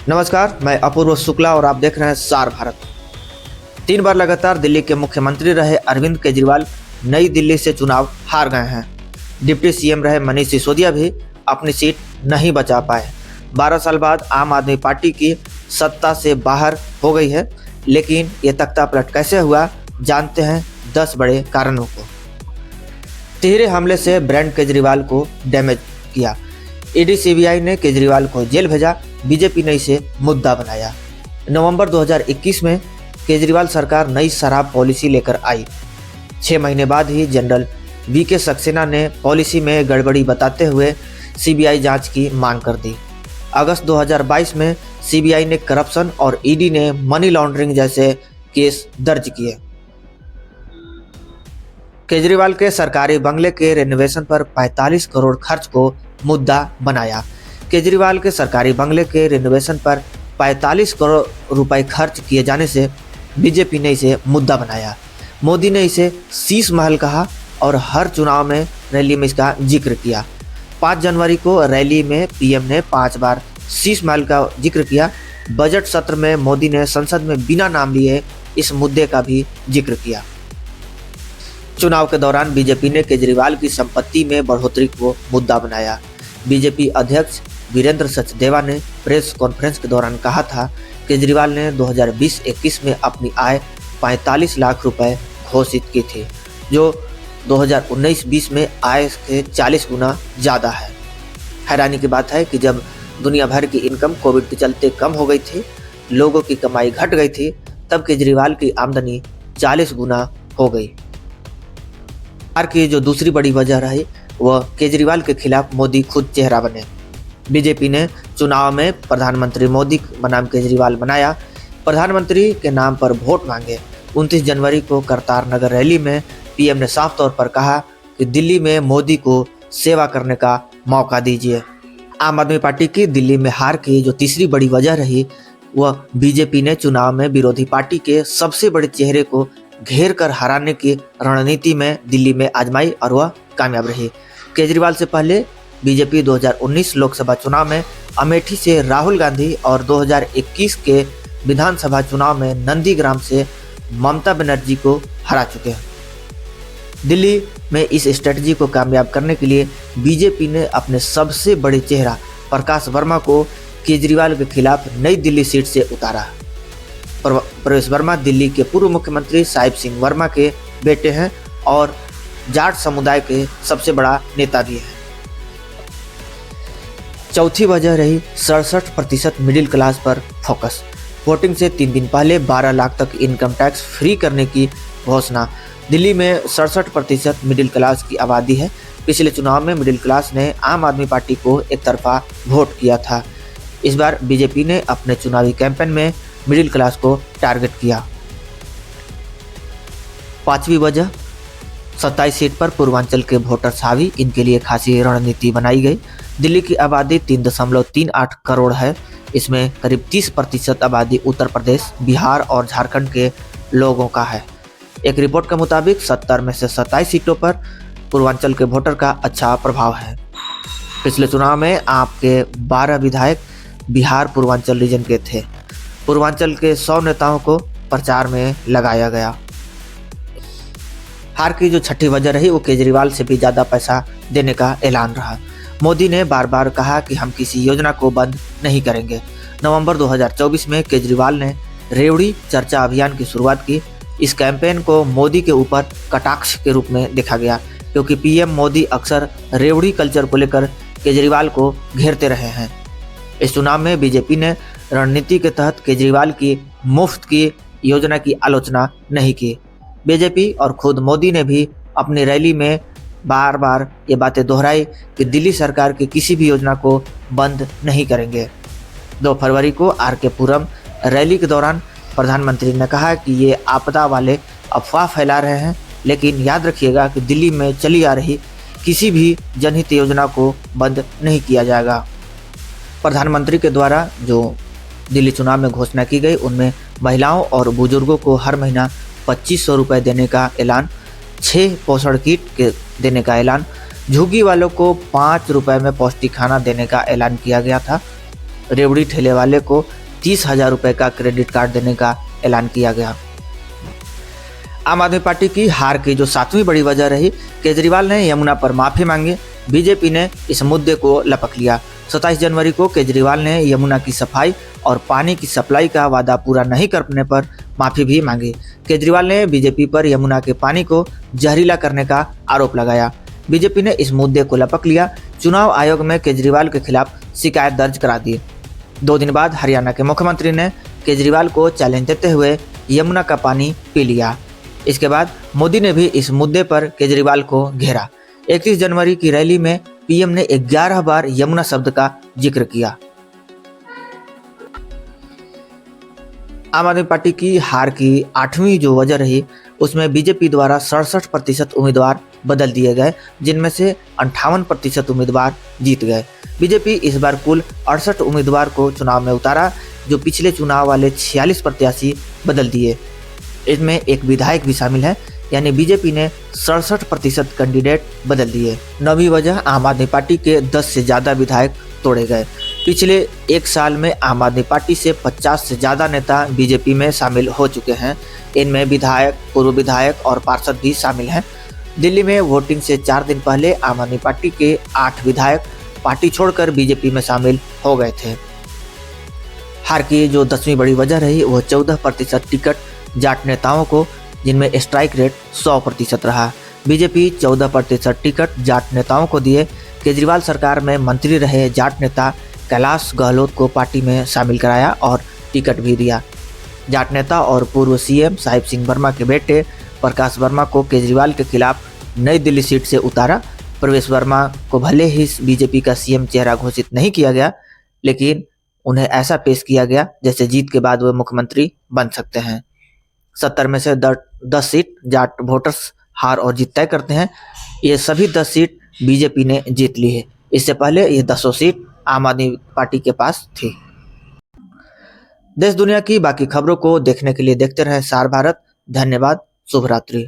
नमस्कार, मैं अपूर्व शुक्ला और आप देख रहे हैं सार भारत। 3 बार लगातार दिल्ली के मुख्यमंत्री रहे अरविंद केजरीवाल नई दिल्ली से चुनाव हार गए हैं। डिप्टी सीएम रहे मनीष सिसोदिया भी अपनी सीट नहीं बचा पाए। 12 साल बाद आम आदमी पार्टी की सत्ता से बाहर हो गई है, लेकिन ये तख्ता पलट कैसे हुआ, जानते हैं 10 बड़े कारणों को। तिहरे हमले से ब्रांड केजरीवाल को डैमेज किया। ईडी सीबीआई ने केजरीवाल को जेल भेजा, बीजेपी ने इसे मुद्दा बनाया। नवंबर 2021 में केजरीवाल सरकार नई शराब पॉलिसी लेकर आई। 6 महीने बाद ही जनरल वीके सक्सेना ने पॉलिसी में गड़बड़ी बताते हुए सीबीआई जांच की मांग कर दी। अगस्त 2022 में सीबीआई ने करप्शन और ईडी ने मनी लॉन्ड्रिंग जैसे केस दर्ज किए। केजरीवाल के सरकारी बंगले के रेनोवेशन पर 45 करोड़ खर्च को मुद्दा बनाया। केजरीवाल के सरकारी बंगले के रेनोवेशन पर 45 करोड़ रुपए खर्च किए जाने से बीजेपी ने इसे मुद्दा बनाया। मोदी ने इसे शीश महल कहा और हर चुनाव में रैली में इसका जिक्र किया। 5 जनवरी को रैली में पीएम ने 5 बार शीश महल का जिक्र किया। बजट सत्र में मोदी ने संसद में बिना नाम लिए इस मुद्दे का भी जिक्र किया। चुनाव के दौरान बीजेपी ने केजरीवाल की संपत्ति में बढ़ोतरी को मुद्दा बनाया। बीजेपी अध्यक्ष वीरेंद्र सचदेवा ने प्रेस कॉन्फ्रेंस के दौरान कहा था, केजरीवाल ने 2020-21 में अपनी आय 45 लाख रुपए घोषित की थी, जो 2019-20 में आय से 40 गुना ज़्यादा है। हैरानी की बात है कि जब दुनिया भर की इनकम कोविड के चलते कम हो गई थी, लोगों की कमाई घट गई थी, तब केजरीवाल की आमदनी 40 गुना हो गई। हार की जो दूसरी बड़ी वजह रही वह केजरीवाल के खिलाफ मोदी खुद चेहरा बने। बीजेपी ने चुनाव में प्रधानमंत्री मोदी बनाम केजरीवाल बनाया। प्रधानमंत्री के नाम पर वोट मांगे। 29 जनवरी को करतार नगर रैली में पीएम ने साफ तौर पर कहा कि दिल्ली में मोदी को सेवा करने का मौका दीजिए। आम आदमी पार्टी की दिल्ली में हार की जो तीसरी बड़ी वजह रही वह बीजेपी ने चुनाव में विरोधी पार्टी के सबसे बड़े चेहरे को घेर कर हराने की रणनीति में दिल्ली में आजमाई और वह कामयाब रही। केजरीवाल से पहले बीजेपी 2019 लोकसभा चुनाव में अमेठी से राहुल गांधी और 2021 के विधानसभा चुनाव में नंदीग्राम से ममता बनर्जी को हरा चुके हैं। दिल्ली में इस स्ट्रेटजी को कामयाब करने के लिए बीजेपी ने अपने सबसे बड़े चेहरा प्रकाश वर्मा को केजरीवाल के खिलाफ नई दिल्ली सीट से उतारा। प्रकाश वर्मा दिल्ली के पूर्व मुख्यमंत्री साहिब सिंह वर्मा के बेटे हैं और जाट समुदाय के सबसे बड़ा नेता भी है। चौथी वजह रही 67% मिडिल क्लास पर फोकस। वोटिंग से 3 दिन पहले 12 लाख तक इनकम टैक्स फ्री करने की घोषणा। दिल्ली में 67% मिडिल क्लास की आबादी है। पिछले चुनाव में मिडिल क्लास ने आम आदमी पार्टी को एक तरफा वोट किया था। इस बार बीजेपी ने अपने चुनावी कैंपेन में मिडिल क्लास को टारगेट किया। 5वीं वजह 27 सीट पर पूर्वांचल के वोटर हावी, इनके लिए खासी रणनीति बनाई गई। दिल्ली की आबादी 3.38 करोड़ है। इसमें करीब 30% आबादी उत्तर प्रदेश, बिहार और झारखंड के लोगों का है। एक रिपोर्ट के मुताबिक 70 में से 27 सीटों पर पूर्वांचल के वोटर का अच्छा प्रभाव है। पिछले चुनाव में आपके 12 विधायक बिहार पूर्वांचल रीजन के थे। पूर्वांचल के 100 नेताओं को प्रचार में लगाया गया। हार की जो छठी वजह रही वो केजरीवाल से भी ज़्यादा पैसा देने का ऐलान रहा। मोदी ने बार बार कहा कि हम किसी योजना को बंद नहीं करेंगे। नवंबर 2024 में केजरीवाल ने रेवड़ी चर्चा अभियान की शुरुआत की। इस कैंपेन को मोदी के ऊपर कटाक्ष के रूप में देखा गया, क्योंकि पीएम मोदी अक्सर रेवड़ी कल्चर को लेकर केजरीवाल को घेरते रहे हैं। इस चुनाव में बीजेपी ने रणनीति के तहत केजरीवाल की मुफ्त की योजना की आलोचना नहीं की। बीजेपी और खुद मोदी ने भी अपनी रैली में बार बार ये बातें दोहराई कि दिल्ली सरकार की किसी भी योजना को बंद नहीं करेंगे। 2 फरवरी को आर.के. पुरम रैली के दौरान प्रधानमंत्री ने कहा कि ये आपदा वाले अफवाह फैला रहे हैं, लेकिन याद रखिएगा कि दिल्ली में चली आ रही किसी भी जनहित योजना को बंद नहीं किया जाएगा। प्रधानमंत्री के द्वारा जो दिल्ली चुनाव में घोषणा की गई उनमें महिलाओं और बुजुर्गों को हर महीना 2500 रुपये देने का ऐलान, 6 पोषण किट के देने का ऐलान, झुग्गी वालों को 5 रुपये में पौष्टिक खाना देने का ऐलान किया गया था। रेवड़ी ठेले वाले को 30,000 रुपए का क्रेडिट कार्ड देने का ऐलान किया गया। आम आदमी पार्टी की हार की जो 7वीं बड़ी वजह रही, केजरीवाल ने यमुना पर माफी मांगी। बीजेपी ने इस मुद्दे को लपक लिया। 27 जनवरी को केजरीवाल ने यमुना की सफाई और पानी की सप्लाई का वादा पूरा नहीं करने पर माफी भी मांगी। केजरीवाल ने बीजेपी पर यमुना के पानी को जहरीला करने का आरोप लगाया। बीजेपी ने इस मुद्दे को लपक लिया। चुनाव आयोग में केजरीवाल के खिलाफ शिकायत दर्ज करा दी। 2 दिन बाद हरियाणा के मुख्यमंत्री ने केजरीवाल को चैलेंज देते हुए यमुना का पानी पी लिया। इसके बाद मोदी ने भी इस मुद्दे पर केजरीवाल को घेरा। 31 जनवरी की रैली में पीएम ने 11 बार यमुना शब्द का जिक्र किया। आम आदमी पार्टी की हार की 8वीं जो वजह रही, उसमें बीजेपी द्वारा 67% उम्मीदवार बदल दिए गए, जिनमें से 58% उम्मीदवार जीत गए। बीजेपी इस बार कुल 68 उम्मीदवार को चुनाव में उतारा, जो पिछले चुनाव वाले 46 प्रत्याशी बदल दिए। इसमें एक विधायक भी शामिल है, यानी बीजेपी ने 67% कैंडिडेट बदल दिए। 9वीं वजह, आम आदमी पार्टी के 10 से ज़्यादा विधायक तोड़े गए। पिछले एक साल में आम आदमी पार्टी से 50 से ज़्यादा नेता बीजेपी में शामिल हो चुके हैं। इनमें विधायक, पूर्व विधायक और पार्षद भी शामिल हैं। दिल्ली में वोटिंग से 4 दिन पहले आम आदमी पार्टी के 8 विधायक पार्टी छोड़कर बीजेपी में शामिल हो गए थे। हार की जो 10वीं बड़ी वजह रही, वो 14% टिकट जाट नेताओं को, जिनमें स्ट्राइक रेट 100% रहा। बीजेपी 14% टिकट जाट नेताओं को दिए। केजरीवाल सरकार में मंत्री रहे जाट नेता कैलाश गहलोत को पार्टी में शामिल कराया और टिकट भी दिया। जाट नेता और पूर्व सीएम साहिब सिंह वर्मा के बेटे प्रकाश वर्मा को केजरीवाल के खिलाफ नई दिल्ली सीट से उतारा। प्रवेश वर्मा को भले ही बीजेपी का सीएम चेहरा घोषित नहीं किया गया, लेकिन उन्हें ऐसा पेश किया गया जैसे जीत के बाद वे मुख्यमंत्री बन सकते हैं। 70 में से 10 सीट जाट वोटर्स हार और जीत तय करते हैं। ये सभी 10 सीट बीजेपी ने जीत ली है। इससे पहले ये 10 सीट आम आदमी पार्टी के पास थी। देश दुनिया की बाकी खबरों को देखने के लिए देखते रहें सार भारत। धन्यवाद। शुभ रात्रि।